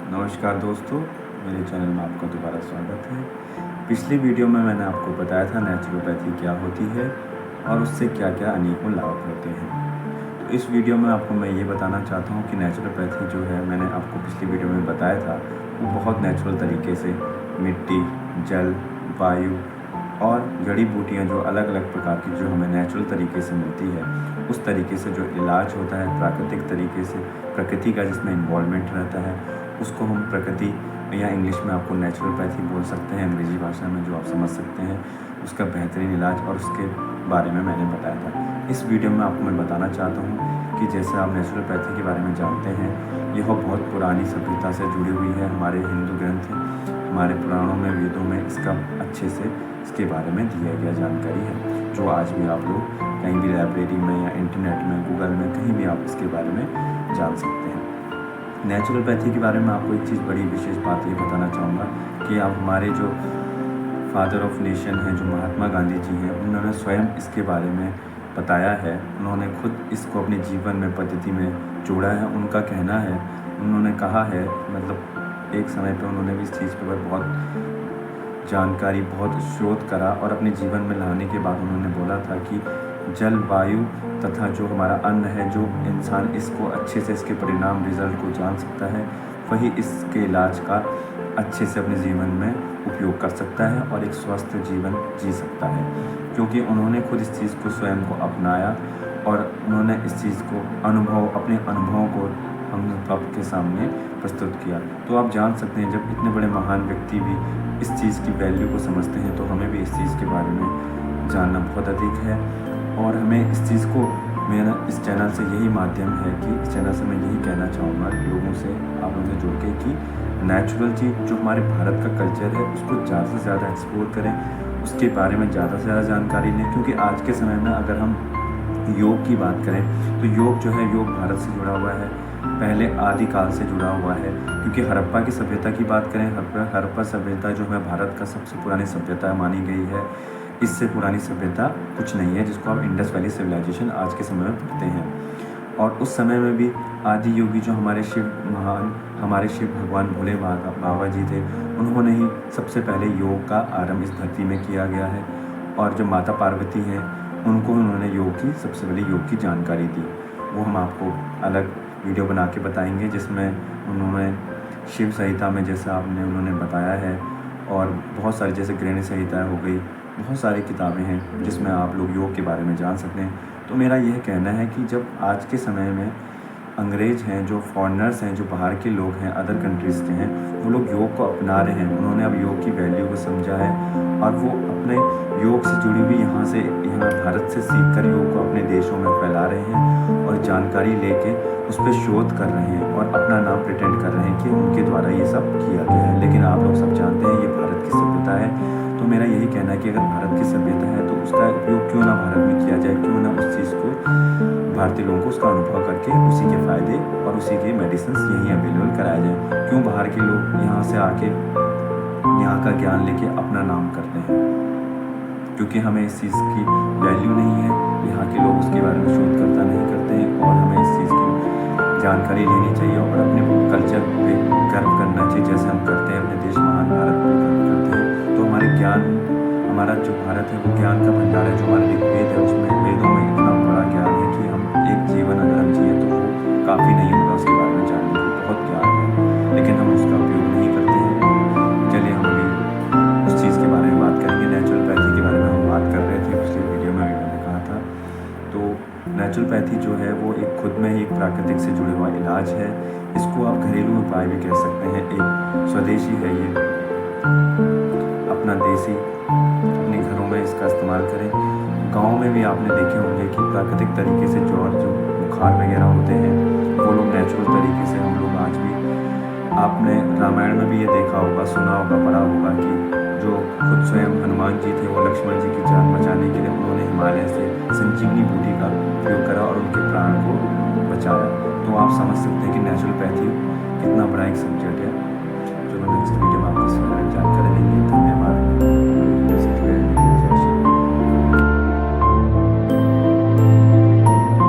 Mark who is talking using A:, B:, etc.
A: नमस्कार दोस्तों, मेरे चैनल में आपका दोबारा स्वागत है। पिछली वीडियो में मैंने आपको बताया था नेचुरोपैथी क्या होती है और उससे क्या क्या अनेकों लाभ होते हैं। तो इस वीडियो में आपको मैं ये बताना चाहता हूँ कि नेचुरोपैथी जो है, मैंने आपको पिछली वीडियो में बताया था, वो बहुत नेचुरल तरीके से मिट्टी, जल, वायु और जड़ी बूटियाँ जो अलग अलग प्रकार की जो हमें नेचुरल तरीके से मिलती है, उस तरीके से जो इलाज होता है प्राकृतिक तरीके से, प्रकृति का जिसमें इन्वॉल्वमेंट रहता है, उसको हम प्रकृति या इंग्लिश में आपको नेचुरोपैथी बोल सकते हैं, अंग्रेजी भाषा में जो आप समझ सकते हैं, उसका बेहतरीन इलाज और उसके बारे में मैंने बताया था। इस वीडियो में आपको मैं बताना चाहता हूँ कि जैसे आप नेचुरोपैथी के बारे में जानते हैं, यह बहुत पुरानी सभ्यता से जुड़ी हुई है। हमारे हिंदू ग्रंथ, हमारे पुराणों में, वेदों में इसका अच्छे से इसके बारे में दिया गया जानकारी है, जो आज भी आप लोग कहीं भी लाइब्रेरी में या इंटरनेट में, गूगल में, कहीं भी आप इसके बारे में जान सकते हैं। नेचुरोपैथी के बारे में आपको एक चीज़, बड़ी विशेष बात ये बताना चाहूँगा कि आप हमारे जो फादर ऑफ नेशन हैं, जो महात्मा गांधी जी हैं, उन्होंने स्वयं इसके बारे में बताया है। उन्होंने खुद इसको अपने जीवन में, पद्धति में जोड़ा है। उनका कहना है, उन्होंने कहा है, मतलब एक समय पे उन्होंने भी इस चीज़ के ऊपर बहुत जानकारी, बहुत शोध करा और अपने जीवन में लाने के बाद उन्होंने बोला था कि जल, वायु तथा जो हमारा अन्न है, जो इंसान इसको अच्छे से, इसके परिणाम, रिजल्ट को जान सकता है, वही इसके इलाज का अच्छे से अपने जीवन में उपयोग कर सकता है और एक स्वस्थ जीवन जी सकता है। क्योंकि उन्होंने खुद इस चीज़ को, स्वयं को अपनाया और उन्होंने इस चीज़ को अपने अनुभवों को हम सबके सामने प्रस्तुत किया। तो आप जान सकते हैं, जब इतने बड़े महान व्यक्ति भी इस चीज़ की वैल्यू को समझते हैं, तो हमें भी इस चीज़ के बारे में जानना बहुत अधिक है। और हमें इस चीज़ को, मेरा इस चैनल से यही माध्यम है कि इस चैनल से मैं यही कहना चाहूँगा लोगों से, आप लोगों से जुड़ के, कि नेचुरल चीज़ जो हमारे भारत का कल्चर है, उसको ज़्यादा से ज़्यादा एक्सप्लोर करें, उसके बारे में ज़्यादा से ज़्यादा जानकारी लें। क्योंकि आज के समय में अगर हम योग की बात करें, तो योग जो है, योग भारत से जुड़ा हुआ है, पहले आदिकाल से जुड़ा हुआ है। क्योंकि हड़प्पा की सभ्यता की बात करें, हड़प्पा सभ्यता जो है भारत का सबसे पुरानी सभ्यता मानी गई है। इससे पुरानी सभ्यता कुछ नहीं है, जिसको आप इंडस वैली सिविलाइजेशन आज के समय में पढ़ते हैं। और उस समय में भी आदि योगी जो हमारे शिव भगवान भोले बाबा जी थे, उन्होंने ही सबसे पहले योग का आरंभ इस धरती में किया गया है। और जो माता पार्वती हैं, उनको उन्होंने योग की, सबसे पहले योग की जानकारी दी। वो हम आपको अलग वीडियो बना के बताएंगे, जिसमें उन्होंने शिव संहिता में, जैसे उन्होंने बताया है, और बहुत सारी, जैसे गृहिणी संहिता हो गई, बहुत सारी किताबें हैं जिसमें आप लोग योग के बारे में जान सकते हैं। तो मेरा यह कहना है कि जब आज के समय में अंग्रेज़ हैं, जो फॉरेनर्स हैं, जो बाहर के लोग हैं, अदर कंट्रीज़ के हैं, वो लोग योग को अपना रहे हैं। उन्होंने अब योग की वैल्यू को समझा है और वो अपने योग से जुड़ी हुई यहाँ भारत से सीखकर योग को अपने देशों में फैला रहे हैं और जानकारी लेके उस पर शोध कर रहे हैं और अपना नाम प्रिटेंड कर रहे हैं कि उनके द्वारा ये सब किया गया है। लेकिन आप लोग सब जानते हैं, ये भारत की सभ्यता है। तो मेरा यही कहना है कि अगर भारत की सभ्यता है, तो उसका उपयोग क्यों ना भारत में किया जाए, क्यों ना उस चीज़ को भारतीय लोगों को उसका अनुभव करके उसी के फ़ायदे और उसी के मेडिसिन यहीं अवेलेबल कराए जाएँ। क्यों बाहर के लोग यहाँ से आके यहाँ का ज्ञान लेके अपना नाम करते हैं? क्योंकि हमें इस चीज़ की वैल्यू नहीं है, यहाँ के लोग उसके बारे में शोधकर्ता नहीं करते हैं। और हमें इस चीज़ की जानकारी लेनी चाहिए और अपने कल्चर पे गर्व करना चाहिए, जैसे हम करते हैं अपने देश महान भारत पे गर्व करते हैं। तो हमारे ज्ञान, हमारा जो भारत है, वो ज्ञान का भंडार है। जो हमारा ऋग्वेद है, उसमें वेदों में इतना बड़ा ज्ञान है कि हम एक जीवन अगर हम जिए तो वो काफ़ी नहीं होगा उसके बारे में जानने को, बहुत ज्ञान है, लेकिन हम उसका उपयोग नहीं करते हैं। चलिए हम अभी उस चीज़ के बारे में बात करेंगे। नेचुरोपैथी के बारे में हम बात कर रहे थे पिछले वीडियो में, भी मैंने कहा था। तो नेचुरोपैथी जो है, वो एक खुद में ही एक प्राकृतिक से जुड़ा हुआ इलाज है। इसको आप घरेलू उपाय भी कह सकते हैं। एक स्वदेशी है ये, अपना देसी, अपने घरों में इसका इस्तेमाल करें। गाँव में भी आपने देखे होंगे कि प्राकृतिक तरीके से जो बुखार वगैरह होते हैं, वो लोग नेचुरल तरीके से, हम लोग आज भी, आपने रामायण में भी ये देखा होगा, सुना होगा, पढ़ा होगा कि जो खुद स्वयं हनुमान जी थे, वो लक्ष्मण जी की जान बचाने के लिए उन्होंने हिमालय से संजीवनी बूटी का उपयोग करा और उनके प्राण को बचाया। तो आप समझ सकते हैं कि नेचुरोपैथी कितना बड़ा एक सब्जेक्ट है। चलो नेक्स्ट वीडियो में आपको इसके बारे में जानकारी देंगे। धन्यवाद।